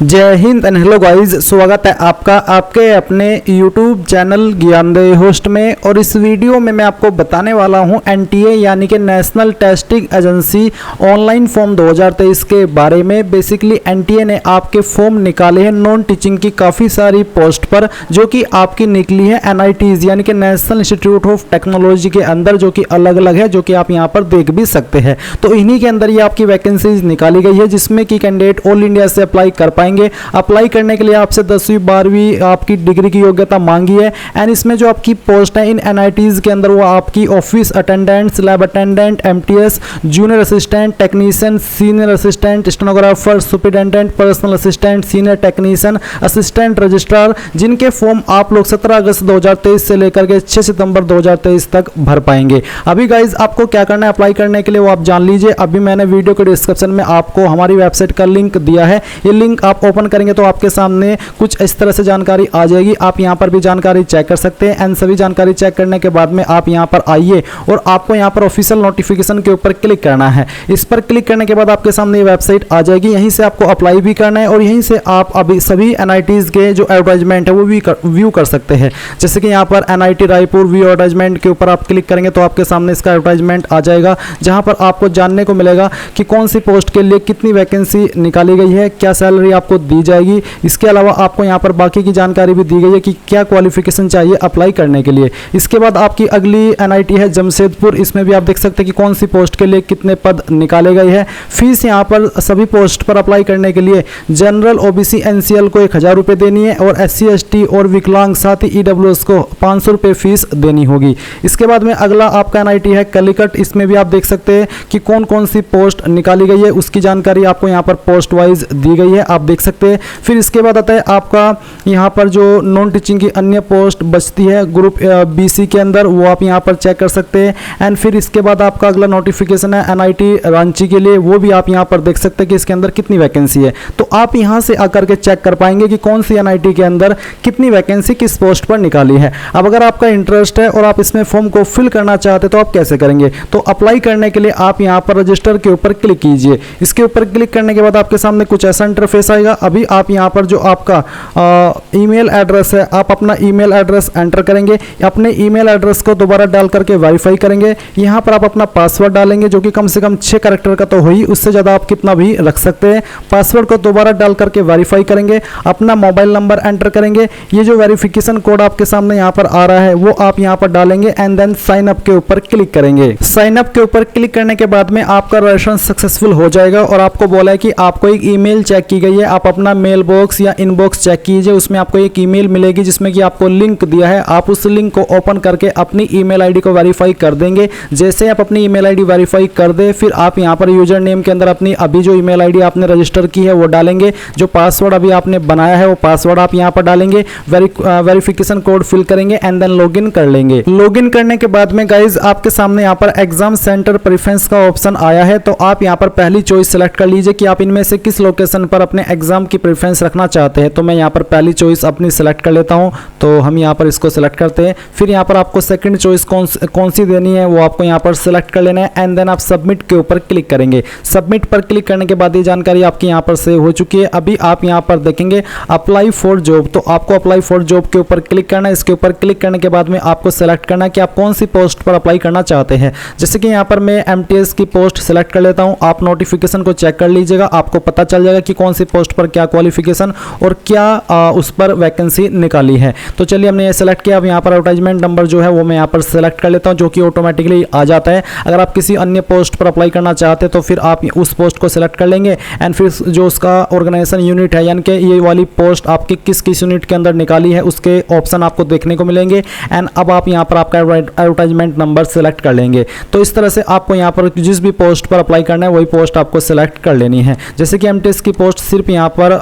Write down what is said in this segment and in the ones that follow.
जय Hind and hello guys, स्वागत है आपका आपके अपने YouTube चैनल ज्ञानदेव होस्ट में। और इस वीडियो में मैं आपको बताने वाला हूं NTA यानी कि national testing agency online form 2023 के बारे में। बेसिकली NTA ने आपके फॉर्म निकाले हैं नॉन टीचिंग की काफ़ी सारी पोस्ट पर, जो कि आपकी निकली है NITs यानी कि नेशनल इंस्टीट्यूट ऑफ टेक्नोलॉजी के अंदर, जो कि अलग अलग है, जो कि आप यहाँ पर देख भी सकते हैं। तो इन्हीं के अंदर ये आपकी वैकेंसीज निकाली गई है, जिसमें कि कैंडिडेट ऑल इंडिया से अप्लाई कर पाएंगे। अप्लाई करने के लिए आपसे 10वीं 12वीं आपकी डिग्री की योग्यता मांगी है। एंड इसमें जो आपकी पोस्ट है इन NITs के अंदर, वो आपकी office attendant, lab attendant, MTS, junior assistant, technician, senior assistant, stenographer, superintendent, personal assistant, senior technician, assistant registrar, जिनके फॉर्म आप लोग 17 अगस्त 2023 से लेकर के 6 सितंबर 2023 तक भर पाएंगे। अभी गाइज आपको क्या करना है अप्लाई करने के लिए, वो आप जान लीजिए। अभी मैंने वीडियो के डिस्क्रिप्शन में आपको हमारी वेबसाइट का लिंक दिया है। ये लिंक आप ओपन करेंगे तो आपके सामने कुछ इस तरह से जानकारी आ जाएगी। आप यहां पर भी जानकारी चेक कर सकते हैं। एंड सभी जानकारी चेक करने के बाद में आप यहां पर आइए और आपको यहां पर ऑफिशियल नोटिफिकेशन के ऊपर क्लिक करना है। इस पर क्लिक करने के बाद आपके सामने ये वेबसाइट आ जाएगी। यहीं से आपको अप्लाई भी करना है और यहीं से आप अभी सभी NITs के जो एडवर्टाइजमेंट है वो भी व्यू कर सकते हैं। जैसे कि यहाँ पर NIT रायपुर व्यू एडवर्टाइजमेंट के ऊपर आप क्लिक करेंगे तो आपके सामने इसका एडवर्टाइजमेंट आ जाएगा, जहां पर आपको जानने को मिलेगा कि कौन सी पोस्ट के लिए कितनी वैकेंसी निकाली गई है, क्या सैलरी आपको दी जाएगी। इसके अलावा आपको यहाँ पर बाकी की जानकारी भी दी गई है कि क्या क्वालिफिकेशन चाहिए अप्लाई करने के लिए। इसके बाद आपकी अगली NIT है जमशेदपुर। इसमें भी आप देख सकते हैं कि कौन सी पोस्ट के लिए कितने पद निकाले गए हैं। फीस यहाँ पर सभी पोस्ट पर अप्लाई करने के लिए जनरल, OBC, NCL को 1000 रुपये देनी है और SC ST और विकलांग साथ ही EWS को 500 रुपये फीस देनी होगी। इसके बाद में अगला आपका NIT है कलिकट। इसमें भी आप देख सकते हैं कि कौन कौन सी पोस्ट निकाली गई है, उसकी जानकारी आपको यहाँ पर पोस्ट वाइज दी गई है, आप देख सकते हैं। फिर इसके बाद आता है आपका यहाँ पर जो नॉन टीचिंग की अन्य पोस्ट बचती है ग्रुप BC के अंदर, वो आप यहाँ पर चेक कर सकते हैं। एंड फिर इसके बाद आपका अगला नोटिफिकेशन है NIT रांची के लिए, वो भी आप यहाँ पर देख सकते हैं कि इसके अंदर कितनी वैकेंसी है। तो आप यहाँ से आकर के चेक कर पाएंगे कि कौन सी NIT के अंदर कितनी वैकेंसी किस पोस्ट पर निकाली है। अब अगर आपका इंटरेस्ट है और आप इसमें फॉर्म को फिल करना चाहते हैं तो आप कैसे करेंगे। तो अप्लाई करने के लिए आप यहाँ पर रजिस्टर के ऊपर क्लिक कीजिए। इसके ऊपर क्लिक करने के बाद आपके सामने कुछ ऐसा इंटरफेस आएगा। अभी आप यहाँ पर जो आपका ईमेल एड्रेस है, आप अपना ईमेल एड्रेस एंटर करेंगे। अपने ईमेल एड्रेस को दोबारा डाल करके वेरीफाई करेंगे। यहाँ पर आप अपना पासवर्ड डालेंगे, जो कि कम से कम 6 कैरेक्टर का तो हो ही, उससे ज़्यादा आप कितना भी रख सकते हैं। पासवर्ड को दोबारा डाल करके वेरीफाई करेंगे। अपना मोबाइल नंबर एंटर करेंगे। ये जो वेरिफिकेशन कोड आपके सामने यहाँ पर आ रहा है वो आप यहाँ पर डालेंगे एंड देन साइन अप के ऊपर क्लिक करेंगे। साइन अप के ऊपर क्लिक करने के बाद में आपका रजिस्ट्रेशन सक्सेसफुल हो जाएगा और आपको बोला है कि आपको एक ईमेल चेक की गई है। आप अपना मेल बॉक्स या इनबॉक्स चेक कीजिए, उसमें आपको एक ईमेल मिलेगी जिसमें कि आपको लिंक दिया है। आप उस लिंक को ओपन करके अपनी ईमेल आईडी को वेरीफाई कर देंगे। जैसे आप अपनी ईमेल आईडी वेरीफाई कर दे, फिर आप यहाँ पर यूजर नेम के अंदर अपनी अभी जो ईमेल आईडी आपने रजिस्टर की है वो डालेंगे। जो पासवर्ड अभी आपने बनाया है वो पासवर्ड आप यहाँ पर डालेंगे। वेरिफिकेशन कोड फिल करेंगे एंड देन लॉगिन कर लेंगे। लॉगिन करने के बाद में गाइज आपके सामने यहाँ पर एग्जाम सेंटर प्रेफरेंस का ऑप्शन आया है। तो आप यहाँ पर पहली चॉइस सेलेक्ट कर लीजिए कि आप इनमें से किस लोकेशन पर अपने एग्जाम की प्रेफरेंस रखना चाहते हैं। तो मैं यहाँ पर पहली चॉइस अपनी सेलेक्ट कर लेता हूँ, तो हम यहाँ पर इसको सेलेक्ट करते हैं। फिर यहाँ पर आपको सेकंड चॉइस कौन सी देनी है वो आपको यहाँ पर सेलेक्ट कर लेना है एंड देन आप सबमिट के ऊपर क्लिक करेंगे। सबमिट पर क्लिक करने के बाद ये जानकारी आपकी यहाँ पर सेव हो चुकी है। अभी आप यहाँ पर देखेंगे अप्लाई फॉर जॉब, तो आपको अप्लाई फॉर जॉब के ऊपर क्लिक करना है। इसके ऊपर क्लिक करने के बाद में आपको सेलेक्ट करना है कि आप कौन सी पोस्ट पर अप्लाई करना चाहते हैं। जैसे कि यहाँ पर मैं MTS की पोस्ट सेलेक्ट कर लेता हूँ। आप नोटिफिकेशन को चेक कर लीजिएगा, आपको पता चल जाएगा कि कौन सी पोस्ट पर क्या क्वालिफिकेशन और क्या उस पर वैकेंसी निकाली है। तो चलिए हमने ये सेलेक्ट किया। अब यहाँ पर एडवर्टाइजमेंट नंबर जो है वो मैं यहाँ पर सेलेक्ट कर लेता हूँ, जो कि ऑटोमेटिकली आ जाता है। अगर आप किसी अन्य पोस्ट पर अप्लाई करना चाहते हैं तो फिर आप उस पोस्ट को सेलेक्ट कर लेंगे एंड फिर जो उसका ऑर्गेनाइजेशन यूनिट है, यानी कि ये वाली पोस्ट आपकी किस किस यूनिट के अंदर निकाली है, उसके ऑप्शन आपको देखने को मिलेंगे। एंड अब आप यहाँ पर आपका एडवर्टाइजमेट नंबर सेलेक्ट कर लेंगे। तो इस तरह से आपको यहाँ पर जिस भी पोस्ट पर अप्लाई करना है वही पोस्ट आपको सेलेक्ट कर लेनी है। जैसे कि MTS की पोस्ट सिर्फ यहाँ पर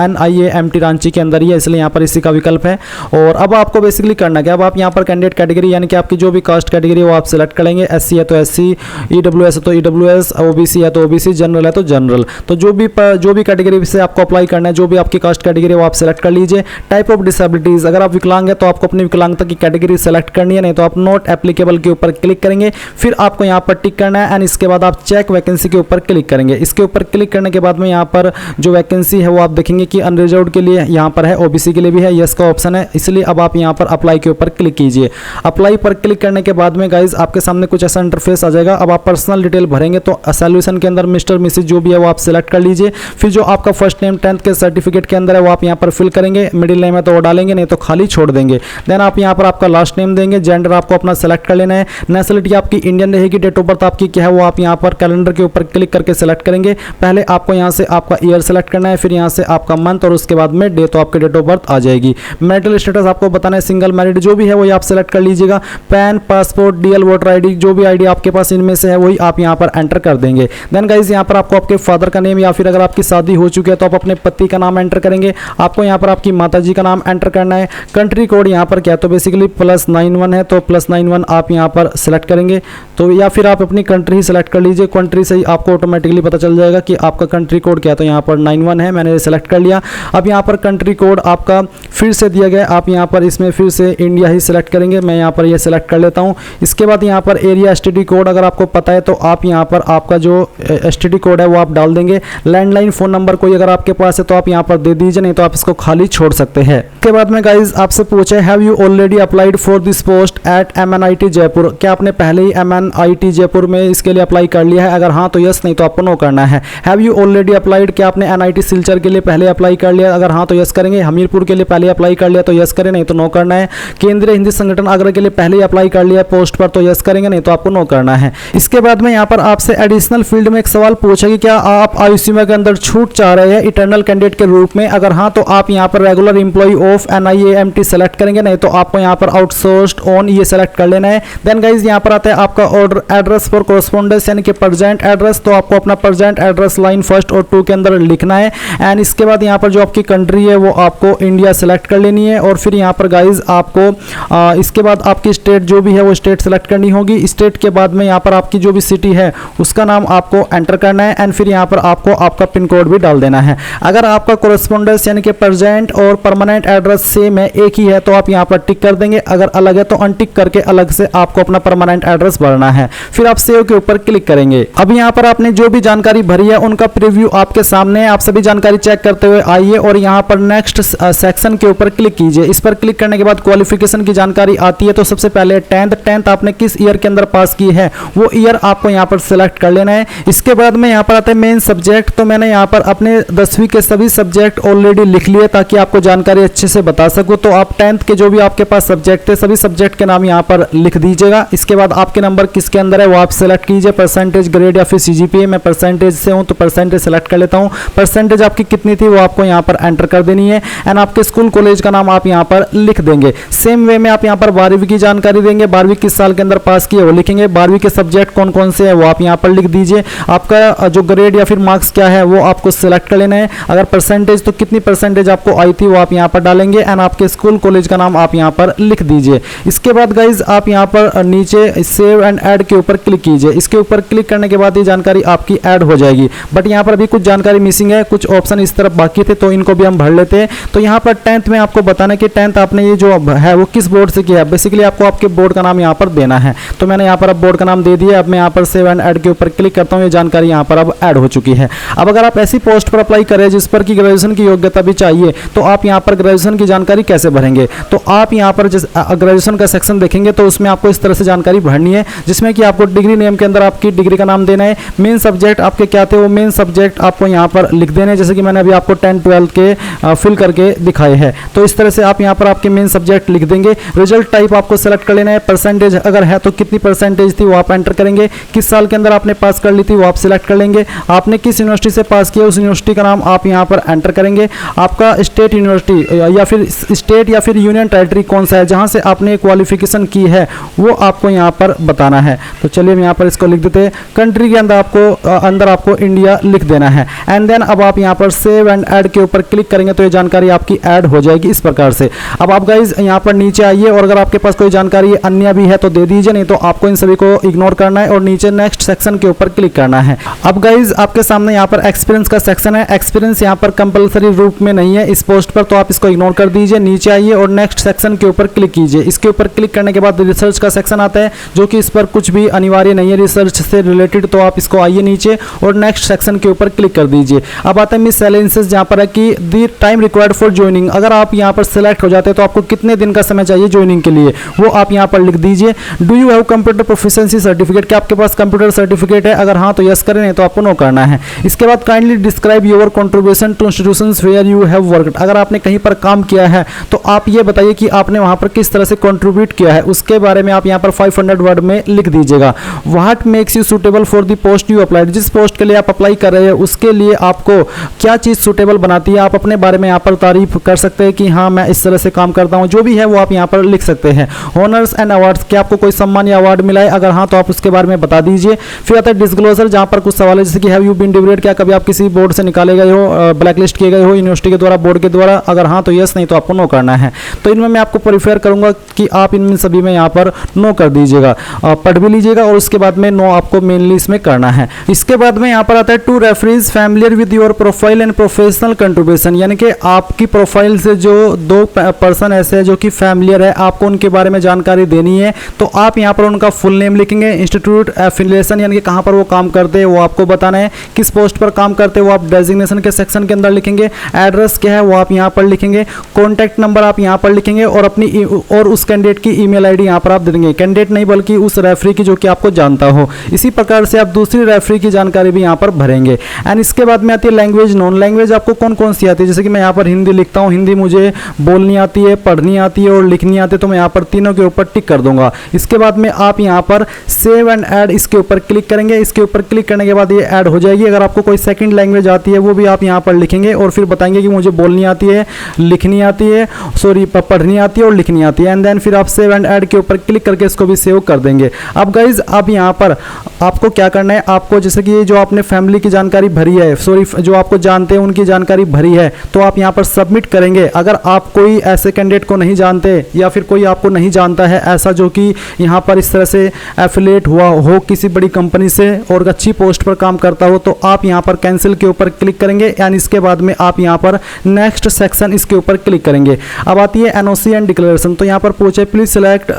NIA MT रांची के अंदर ही है, इसलिए यहाँ पर इसी का विकल्प है। और अब आपको बेसिकली करना क्या, अब आप यहाँ पर कैंडिडेट कैटेगरी यानी कि आपकी जो भी कास्ट कैटेगरी वो आप सेलेक्ट कर लेंगे। SC है तो SC, EWS है तो EWS, OBC है तो OBC, जनरल है तो जनरल। तो जो भी कैटेगरी से आपको अप्लाई करना है, जो भी आपकी कास्ट कैटेगरी वो आप सेलेक्ट कर लीजिए। टाइप ऑफ डिसेबिलिटीज, अगर आप विकलांग है तो आपको अपनी विकलांगता की कैटेगरी सेलेक्ट करनी है, नहीं तो आप नॉट एप्लीकेबल के ऊपर क्लिक करेंगे। फिर आपको यहाँ पर टिक करना है एंड इसके बाद आप चेक वैकेंसी के ऊपर क्लिक करेंगे। इसके ऊपर क्लिक करने के बाद में यहाँ पर जो वैकेंसी है वो आप देखेंगे कि अनरिजर्व्ड के लिए यहाँ पर है, ओबीसी के लिए भी है, यस का ऑप्शन है, इसलिए अब आप यहाँ पर अप्लाई के ऊपर क्लिक कीजिए। अप्लाई पर क्लिक करने के बाद में गाइज आपके सामने कुछ ऐसा इंटरफेस आ जाएगा। अब आप पर्सनल डिटेल भरेंगे तो सॉल्यूशन के अंदर मिस्टर मिसेज जो भी है वो आप सिलेक्ट कर लीजिए। फिर जो आपका फर्स्ट नेम 10th के सर्टिफिकेट के अंदर है वो आप यहाँ पर फिल करेंगे, मिडिल नेम है तो वो डालेंगे, नहीं तो खाली छोड़ देंगे। देन आप यहाँ पर आपका लास्ट नेम देंगे, जेंडर आपको अपना सेलेक्ट कर लेना है, नेशनलिटी आपकी इंडियन रहेगी, डेट ऑफ बर्थ आपकी क्या है वो आप यहाँ पर कैलेंडर के ऊपर क्लिक करके सेलेक्ट करेंगे। पहले आपको यहाँ से आपका ईयर सेलेक्ट करना है, फिर यहाँ से आपका मंथ और उसके बाद में डे, तो आपके डेट ऑफ बर्थ आ जाएगी। मैरिटल स्टेटस आपको बताना है, सिंगल मैरिड जो भी है वही आप सेलेक्ट कर लीजिएगा। Pan, passport, DL, voter ID जो भी आईडी आपके पास इनमें से है वही आप यहाँ पर एंटर कर देंगे। देन गाइज यहाँ पर आपको आपके फादर का नेम या फिर अगर आपकी शादी हो चुकी है तो आप अपने पति का नाम एंटर करेंगे। आपको यहाँ पर आपकी माताजी का नाम एंटर करना है। कंट्री कोड यहाँ पर क्या है तो बेसिकली +91 है, तो +91 आप यहाँ पर सेलेक्ट करेंगे, तो या फिर आप अपनी कंट्री ही सेलेक्ट कर लीजिए। कंट्री से ही आपको ऑटोमेटिकली पता चल जाएगा कि आपका कंट्री कोड क्या है, तो यहाँ पर 91 है, मैंने सेलेक्ट कर लिया। अब यहाँ पर कंट्री कोड आपका फिर से दिया गया, आप यहाँ पर इसमें फिर से इंडिया ही सिलेक्ट करेंगे, मैं यहाँ पर ये सिलेक्ट कर लेता हूँ। इसके बाद यहाँ पर एरिया एसटीडी कोड अगर आपको पता है तो आप यहाँ पर आपका जो एसटीडी कोड है वो आप डाल देंगे। लैंडलाइन फ़ोन नंबर कोई अगर आपके पास है तो आप यहाँ पर दे दीजिए, नहीं तो आप इसको खाली छोड़ सकते हैं। इसके बाद में गाइज आपसे पूछे have you already applied for this post at MNIT Jaipur, क्या आपने पहले ही MNIT जयपुर में इसके लिए अप्लाई कर लिया है? अगर हाँ तो यस, नहीं तो आपको नो करना है। हैव यू ऑलरेडी अप्लाइड, क्या आपने NIT सिलचर के लिए पहले अप्लाई कर लिया? अगर हाँ तो यस करेंगे। हमीरपुर के लिए पहले अप्लाई कर लिया तो यस करें, नहीं तो नो करना है। केंद्रीय हिंदी संगठन आगरा के लिए पहले ही अप्लाई कर लिया पोस्ट पर तो यस करेंगे, नहीं तो आपको नो करना है। इसके बाद में यहाँ पर आपसे एडिशनल फील्ड में एक सवाल पूछा कि क्या आप आयुष्मान के अंदर छूट चाह रहे हैं इंटरनल कैंडिडेट के रूप में? अगर हाँ तो आप यहाँ पर regular employee of NIAMT select करेंगे, नहीं तो आपको यहाँ पर आउटसोर्स्ड ऑन ये सेलेक्ट कर लेना है। देन गाइज यहाँ पर आता है आपका ऑर्डर एड्रेस फॉर कोरस्पोंडेंस यानी कि प्रेजेंट एड्रेस, तो आपको अपना प्रेजेंट एड्रेस लाइन 1 और 2 के अंदर लिखना है। एंड इसके बाद यहाँ पर जो आपकी कंट्री है वो आपको इंडिया सेलेक्ट कर लेनी है। और फिर यहाँ पर गाइज आपको इसके बाद आपकी स्टेट जो भी है वो स्टेट सेलेक्ट करनी होगी। स्टेट के बाद में यहाँ पर आपकी जो भी सिटी है उसका नाम आपको एंटर करना है। एंड फिर यहाँ पर आपको आपका पिन कोड भी डाल देना है। अगर आपका कोरस्पोंडेंस यानी कि प्रेजेंट और परमानेंट एड्रेस सेम है, एक ही है, तो आप यहाँ पर टिक कर देंगे। अगर अलग है तो अनटिक करके अलग से आपको अपना परमानेंट एड्रेस भरना है। फिर आप सेव के ऊपर क्लिक करेंगे। अब यहाँ पर आपने जो भी जानकारी भरी है उनका प्रीव्यू आपके सामने है। आप सभी जानकारी चेक करते हुए आइए और यहाँ पर नेक्स्ट सेक्शन के ऊपर क्लिक कीजिए। इस पर क्लिक करने के बाद क्वालिफिकेशन की जानकारी आती है। तो सबसे पहले 10th आपने किस ईयर के अंदर पास की है वो ईयर आपको यहाँ पर सिलेक्ट कर लेना है। इसके बाद में यहाँ पर आता है मेन सब्जेक्ट, तो मैंने यहाँ पर अपने 10वीं के सभी सब्जेक्ट ऑलरेडी लिख लिए ताकि आपको जानकारी अच्छे से बता सकूं। तो आप 10th के जो भी आपके पास सब्जेक्ट है सभी सब्जेक्ट के नाम यहाँ पर लिख दीजिएगा। इसके बाद आपके नंबर किसके अंदर है वो आप सेलेक्ट कीजिए, परसेंटेज, ग्रेड या फिर CGPA। मैं परसेंटेज से हूँ तो परसेंटेज सेलेक्ट कर लेता हूँ। परसेंटेज आपकी कितनी थी वो आपको यहाँ पर एंटर कर देनी है। एंड आपके स्कूल कॉलेज का नाम आप यहाँ पर लिख देंगे। सेम वे में आप यहाँ पर 12वीं की जानकारी देंगे, 12वीं किस साल के अंदर पास किए वो लिखेंगे। 12वीं के सब्जेक्ट कौन कौन से है वो आप यहाँ पर लिख दीजिए। आपका जो ग्रेड या फिर मार्क्स क्या है वो आपको सिलेक्ट कर लेना है। अगर परसेंटेज तो कितनी परसेंटेज आपको आई थी वो आप यहाँ पर डालेंगे। एंड आपके स्कूल कॉलेज का नाम आप यहाँ पर लिख दीजिए। इसके बाद गाइज आप यहाँ पर नीचे सेव एंड ऐड के ऊपर क्लिक कीजिए। इसके ऊपर क्लिक करने के बाद ये जानकारी आपकी ऐड हो जाएगी। बट यहाँ पर अभी कुछ जानकारी मिसिंग है, कुछ ऑप्शन इस तरफ बाकी थे तो इनको भी हम भर लेते हैं। तो यहाँ पर 10th में आपको बताना कि 10th आपने ये जो है वो किस बोर्ड से किया है। बेसिकली आपको आपके बोर्ड का नाम यहाँ पर देना है। तो मैंने यहाँ पर अब बोर्ड का नाम दे दिया। अब मैं यहाँ पर सेव एंड ऐड के ऊपर क्लिक करता हूँ। ये जानकारी यहाँ पर अब ऐड हो चुकी है। अब अगर आप ऐसी पोस्ट पर अप्लाई करें जिस पर की ग्रेजुएशन की योग्यता भी चाहिए तो आप यहाँ पर ग्रेजुएशन की जानकारी कैसे भरेंगे? तो आप यहाँ पर ग्रेजुएशन का सेक्शन देखेंगे तो उसमें आपको इस तरह से जानकारी भरनी है जिसमें कि आपको डिग्री नेम के अंदर आपकी डिग्री का नाम देना है। मेन सब्जेक्ट आपके क्या थे वो मेन सब्जेक्ट आपको यहाँ पर लिख देने, जैसे कि मैंने अभी आपको 10th 12th के फिल करके दिखाए हैं। तो इस तरह से आप यहाँ पर आपके मेन सब्जेक्ट लिख देंगे। रिजल्ट टाइप आपको सेलेक्ट कर लेना है। परसेंटेज अगर है तो कितनी परसेंटेज थी वो आप एंटर करेंगे। किस साल के अंदर आपने पास कर ली थी वो आप सिलेक्ट कर लेंगे। आपने किस यूनिवर्सिटी से पास किया उस यूनिवर्सिटी का नाम आप यहाँ पर एंटर करेंगे। आपका स्टेट यूनिवर्सिटी या फिर स्टेट या फिर यूनियन टेरिटरी कौन सा है जहाँ से आपने क्वालिफिकेशन की है वो आपको यहाँ पर बताना है। तो चलिए हम यहाँ पर इसको लिख देते हैं। कंट्री के अंदर आपको इंडिया लिख देना है। एंड देन अब आप यहाँ पर सेव एंड ऐड के ऊपर क्लिक करेंगे तो ये जानकारी आपकी ऐड हो जाएगी इस प्रकार से। अब आप गाइज यहाँ पर नीचे आइए और अगर आपके पास कोई जानकारी अन्य भी है तो दे दीजिए, नहीं तो आपको इन सभी को इग्नोर करना है और नीचे नेक्स्ट सेक्शन के ऊपर क्लिक करना है। अब गाइज आपके सामने यहाँ पर एक्सपीरियंस का सेक्शन है। एक्सपीरियंस यहाँ पर कंपलसरी रूप में नहीं है इस पोस्ट पर, तो आप इसको इग्नोर कर दीजिए। नीचे आइए और नेक्स्ट सेक्शन के ऊपर क्लिक कीजिए। इसके ऊपर क्लिक करने के बाद रिसर्च का सेक्शन आता है जो कि इस पर कुछ भी अनिवार्य नहीं है रिसर्च से रिलेटेड, तो आप इसको आइए नीचे और नेक्स्ट सेक्शन के ऊपर क्लिक कर दीजिए। अब आता है मिसलेनियस, जहाँ पर है कि the time required for joining. अगर आप यहाँ पर सिलेक्ट हो जाते हैं तो आपको कितने दिन का समय चाहिए ज्वाइनिंग के लिए, वो आप यहाँ पर लिख दीजिए। Do you have computer proficiency certificate, क्या आपके पास कंप्यूटर सर्टिफिकेट है? अगर हाँ तो यस करें, नहीं तो आपको नो करना है। इसके बाद kindly describe your contribution to institutions where you have worked. अगर आपने कहीं पर काम किया है तो आप ये बताइए कि आपने वहाँ पर किस तरह से कंट्रीब्यूट किया है, उसके बारे में आप यहाँ पर 500 वर्ड में लिख दीजिएगा। What makes you suitable for the post you applied, जिस पोस्ट के लिए आप अप्लाई कर रहे हैं उसके लिए आपको क्या चीज़ सुटेबल बनाती है, आप अपने बारे में यहाँ पर तारीफ कर सकते हैं कि हाँ मैं इस तरह से काम करता हूँ, जो भी है वो आप यहाँ पर लिख सकते हैं। ऑनर्स एंड अवार्ड्स, क्या आपको कोई सम्मान या अवार्ड मिला है? अगर हाँ तो आप उसके बारे में बता दीजिए। फिर आता है डिस्क्लोजर, जहाँ पर कुछ सवाल है जैसे कि हैव यू बीन डिग्रेड, क्या कभी आप किसी बोर्ड से निकाले गए हो, ब्लैक लिस्ट किए गए हो यूनिवर्सिटी के द्वारा, बोर्ड के द्वारा? अगर हाँ तो यस, नहीं तो आपको नो करना है। तो इनमें मैं आपको प्रीफर करूंगा कि आप इनमें सभी में यहाँ पर नो कर दीजिएगा, पढ़ भी लीजिएगा और उसके बाद में नो आपको मेनली इसमें करना है। इसके बाद में यहाँ पर आता है to referees familiar with your profile and professional contribution, यानी कि आपकी प्रोफाइल से जो दो पर्सन ऐसे हैं जो कि फैमिलियर है, आपको उनके बारे में जानकारी देनी है। तो आप यहाँ पर उनका फुल नेम लिखेंगे, इंस्टीट्यूट एफिलिएशन यानी कि कहाँ पर वो काम करते हैं वो आपको बताना है, किस पोस्ट पर काम करते हैं वो आप डेजिग्नेशन के सेक्शन के अंदर लिखेंगे, एड्रेस क्या है वो आप यहाँ पर लिखेंगे, कॉन्टैक्ट नंबर आप यहाँ पर लिखेंगे और अपनी और उस कैंडिडेट की ईमेल आईडी यहाँ पर आप दे देंगे। कैंडिडेट नहीं बल्कि उस रेफरी की जो कि आपको जानता हो। इसी प्रकार से आप दूसरी रेफरी की जानकारी भी यहाँ पर भरेंगे। एंड इसके बाद में आती है लैंग्वेज। नॉन लैंग्वेज आपको कौन कौन सी आती है? जैसे कि मैं यहाँ पर हिंदी लिखता हूँ, हिंदी मुझे बोलनी आती है, पढ़नी आती है और लिखनी आती है, तो मैं यहाँ पर तीनों के ऊपर टिक कर दूंगा। इसके बाद में आप यहाँ पर सेव एंड ऐड इसके ऊपर क्लिक करेंगे। इसके ऊपर क्लिक करने के बाद ये ऐड हो जाएगी। अगर आपको कोई सेकंड लैंग्वेज आती है वो भी आप यहाँ पर लिखेंगे और फिर बताएंगे कि मुझे बोलनी आती है, लिखनी आती है, सॉरी पढ़नी आती है और लिखनी आती है। एंड देन फिर आप सेव एंड ऐड के ऊपर क्लिक करके इसको भी सेव कर देंगे। अब गाइज अब यहाँ पर आपको क्या करना है, आपको जैसे कि जो आपने फैमिली की जानकारी भरी है, सॉरी जो आपको जानते हैं उनकी जानकारी भरी है, तो आप यहाँ पर सबमिट करेंगे। अगर आप कोई ऐसे कैंडिडेट को नहीं जानते या फिर कोई आपको नहीं जानता है ऐसा जो कि यहाँ पर इस तरह से एफिलिएट हुआ हो किसी बड़ी कंपनी से और अच्छी पोस्ट पर काम करता हो, तो आप यहाँ पर कैंसिल के ऊपर क्लिक करेंगे। एंड इसके बाद में आप यहाँ पर नेक्स्ट सेक्शन इसके ऊपर क्लिक करेंगे। अब आती है एनओसी एंड डिक्लेरेशन। तो यहाँ पर पूछे please select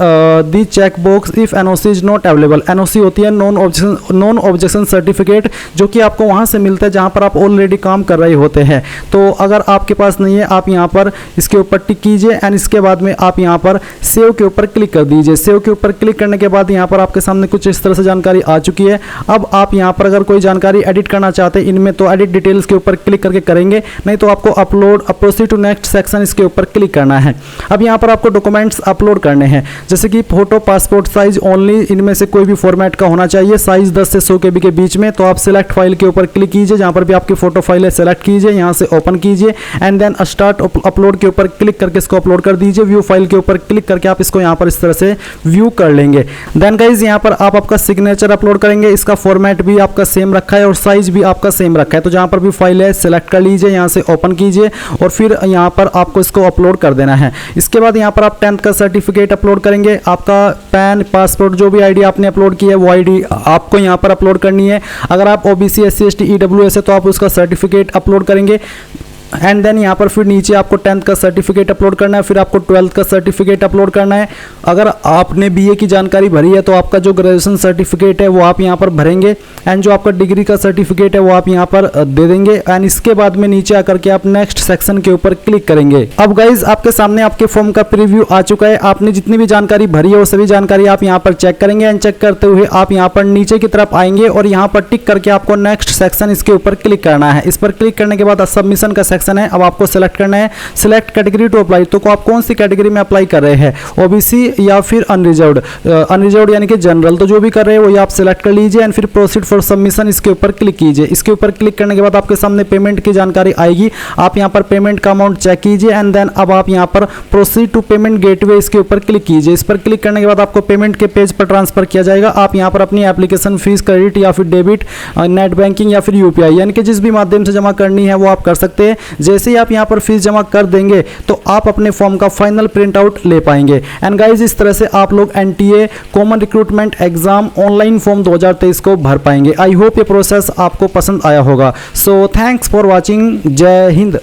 the check box if NOC is not available. NOC होती है नॉन ऑब्जेक्शन सर्टिफिकेट, जो कि आपको वहाँ से मिलता है जहाँ पर आप ऑलरेडी काम कर रहे होते हैं। तो अगर आपके पास नहीं है आप यहाँ पर इसके ऊपर टिक कीजिए एंड इसके बाद में आप यहाँ पर सेव के ऊपर क्लिक कर दीजिए। सेव के ऊपर क्लिक करने के बाद यहाँ पर आपके सामने कुछ इस तरह से जानकारी आ चुकी है। अब आप यहाँ पर अगर कोई जानकारी एडिट करना चाहते हैं इनमें तो एडिट डिटेल्स के ऊपर क्लिक करके करेंगे, नहीं तो आपको upload proceed to next section इसके ऊपर क्लिक करना है। अब यहाँ पर आपको डॉक्यूमेंट्स अपलोड करने हैं, जैसे कि फोटो पासपोर्ट साइज ओनली, इनमें से कोई भी फॉर्मेट का होना चाहिए, साइज 10 से 100 KB के बीच में। तो आप सिलेक्ट फाइल के ऊपर क्लिक कीजिए, जहाँ पर भी आपकी फोटो फाइल है सेलेक्ट कीजिए, यहाँ से ओपन कीजिए एंड देन स्टार्ट अपलोड के ऊपर क्लिक करके इसको अपलोड कर दीजिए। व्यू फाइल के ऊपर क्लिक करके आप इसको यहाँ पर इस तरह से व्यू कर लेंगे। देन गाइज यहाँ पर आप आपका सिग्नेचर अपलोड करेंगे, इसका फॉर्मेट भी आपका सेम रखा है और साइज भी आपका सेम रखा है। तो जहाँ पर भी फाइल है सेलेक्ट कर लीजिए, यहाँ से ओपन कीजिए और फिर यहाँ पर आपको इसको अपलोड कर देना है। इसके बाद यहाँ पर आप 10th का सर्टिफिकेट अपलोड करेंगे, आपका पैन पासपोर्ट जो भी आईडी आपने अपलोड की है वो आईडी आपको यहाँ पर अपलोड करनी है। अगर आप ओबीसी SC ST EWS है तो आप उसका सर्टिफिकेट अपलोड करेंगे। एंड देन यहाँ पर फिर नीचे आपको 10th का सर्टिफिकेट अपलोड करना है, फिर आपको 12th का सर्टिफिकेट अपलोड करना है। अगर आपने BA की जानकारी भरी है तो आपका जो ग्रेजुएशन सर्टिफिकेट है वो आप यहाँ पर भरेंगे एंड जो आपका डिग्री का सर्टिफिकेट है वो आप यहाँ पर दे देंगे। एंड इसके बाद में नीचे आकर के आप नेक्स्ट सेक्शन के ऊपर क्लिक करेंगे। अब गाइज आपके सामने आपके फॉर्म का प्रीव्यू आ चुका है। आपने जितनी भी जानकारी भरी है वो सभी जानकारी आप यहाँ पर चेक करेंगे एंड चेक करते हुए आप यहाँ पर नीचे की तरफ आएंगे और यहाँ पर टिक करके आपको नेक्स्ट सेक्शन इसके ऊपर क्लिक करना है। इस पर क्लिक करने के बाद सबमिशन का सेक्शन है, अब आपको सेलेक्ट करना है सिलेक्ट कैटेगरी टू अप्लाई। तो आप कौन सी कैटेगरी में अप्लाई कर रहे हैं, ओबीसी या फिर अनरिजर्व्ड यानी कि जनरल, तो जो भी कर रहे हैं वही आप सिलेक्ट कर लीजिए एंड फिर प्रोसीड फॉर सबमिशन इसके ऊपर क्लिक कीजिए। इसके ऊपर क्लिक करने के बाद आपके सामने पेमेंट की जानकारी आएगी, आप यहाँ पर पेमेंट का अमाउंट चेक कीजिए एंड देन अब आप यहाँ पर प्रोसीड टू पेमेंट गेटवे इसके ऊपर क्लिक कीजिए। इस पर क्लिक करने के बाद आपको पेमेंट के पेज पर ट्रांसफर किया जाएगा। आप यहाँ पर अपनी एप्लीकेशन फीस क्रेडिट या फिर डेबिट, नेट बैंकिंग या फिर UPI यानी कि जिस भी माध्यम से जमा करनी है वो आप कर सकते हैं। जैसे ही आप यहाँ पर फीस जमा कर देंगे तो आप अपने फॉर्म का फाइनल प्रिंट आउट ले पाएंगे। एंड गाइज इस तरह से आप लोग NTA common recruitment exam online form 2023 को भर पाएंगे। आई होप ये प्रोसेस आपको पसंद आया होगा। So thanks for watching. जय हिंद।